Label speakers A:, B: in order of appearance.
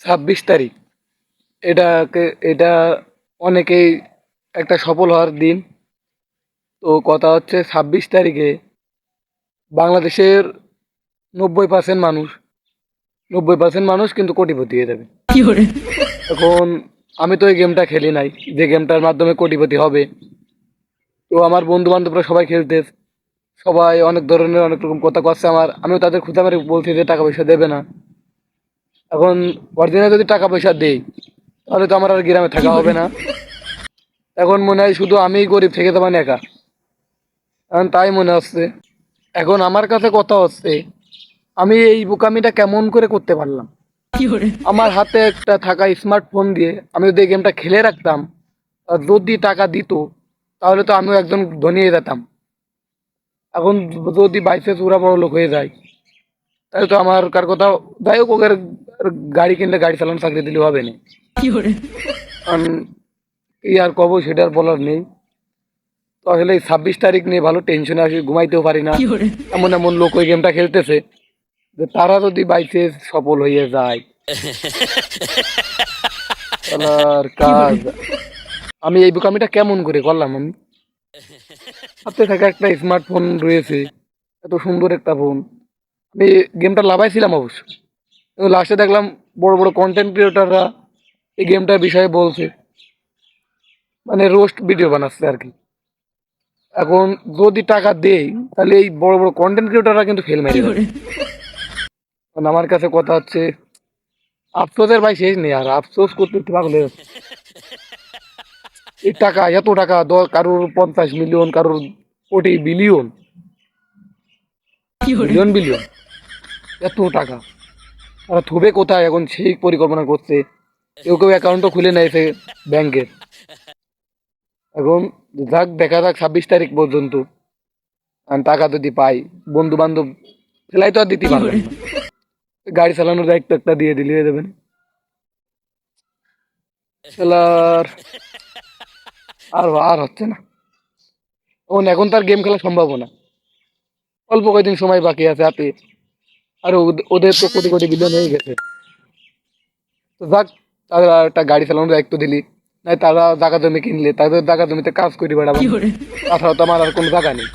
A: 26 তারিখ, এটাকে এটা অনেকেই একটা সফল হওয়ার দিন। তো কথা হচ্ছে 26 তারিখে বাংলাদেশের 90% মানুষ 90% মানুষ কিন্তু কোটিপতি হয়ে যাবে। এখন আমি তো এই গেমটা খেলি নাই, যে গেমটার মাধ্যমে কোটিপতি হবে। তো আমার বন্ধু বান্ধবরা সবাই খেলতে, সবাই অনেক ধরনের অনেক রকম কথা করছে আমার, আমিও তাদের খুঁজে মারি বলছি যে টাকা পয়সা দেবে না। এখন অরিজিনাল যদি টাকা পয়সা দেই, তাহলে তো আমার আর গ্রামে থাকা হবে না। এখন মনে হয় শুধু আমিই গরিব থেকে যাবেন একা, এখন তাই মনে হচ্ছে। এখন আমার কাছে কথা হচ্ছে, আমি এই বোকামিটা কেমন করে করতে পারলাম। আমার হাতে একটা থাকা স্মার্টফোন দিয়ে আমি যদি এই গেমটা খেলে রাখতাম, আর যদি টাকা দিত, তাহলে তো আমিও একজন ধনী হয়ে যেতাম। এখন যদি বাইসে ওরা বড় লোক হয়ে যায়, তাহলে তো আমার কার কথা, যাই হোক, ওদের গাড়ি কিনলে গাড়ি চালানো চাকরি দিলে হবে না। কারণ কি আর কব, সেটা আর বলার নেই। তো আসলে এই 26 তারিখ নিয়ে ভালো টেনশনে আসি, ঘুমাইতেও পারি না। এমন এমন লোক ওই গেমটা খেলতেছে, যে তারা যদি বাইসে সফল হয়ে যায়, তাহলে কাজ, আমি এই বোকামিটা কেমন করে করলাম। আমি হাতে থাকা একটা স্মার্টফোন রয়েছে, এত সুন্দর একটা ফোন, আমি গেমটা লাভাইছিলাম অবশ্য। লাস্টে দেখলাম বড় বড় কন্টেন্ট ক্রিয়েটাররা এই গেমটার বিষয়ে বলছে, মানে রোস্ট ভিডিও বানাচ্ছে আর কি। এখন যদি টাকা দেই, তাহলে এই বড় বড় কন্টেন্ট ক্রিয়েটাররা কিন্তু ফেল মেরে যাবে। কারণ আমার কাছে কথা হচ্ছে, আফসোসের ভাই শেষ নেই, আর আফসোস করতে করতে পাগল হয়ে যাচ্ছে। এই টাকা, এত টাকা, কারোর 50 মিলিয়ন, কারোর কোটি, বিলিয়ন, বিলিয়ন বিলিয়ন, এত টাকা তারা থুবে কোথায়, এখন সেই পরিকল্পনা করছে। কেউ কেউ অ্যাকাউন্টও খুলে নিয়েছে ব্যাংকের। এখন যাক, দেখা যাক 26 তারিখ পর্যন্ত। আর টাকা যদি পাই, বন্ধু বান্ধব ফেলাই তো আর দিতে পারবেন না, গাড়ি চালানোর দায়িত্ব একটা দিয়ে দিলে হয়ে যাবেন। খেলার আর আর হচ্ছে না, এখন তার গেম খেলা সম্ভব না। অল্প কয়েকদিন সময় বাকি আছে হাতে, আর ওদের তো কোটি কোটি বিলিয়ন হয়ে গেছে। তো যাক, তারা একটা গাড়ি চালানোর দায়িত্ব দিলি, নাই তারা জায়গা জমি কিনলে তাদের জায়গা জমিতে কাজ করে বেড়াবেন, তাছাড়া তো আমার আর কোনো জায়গা নেই।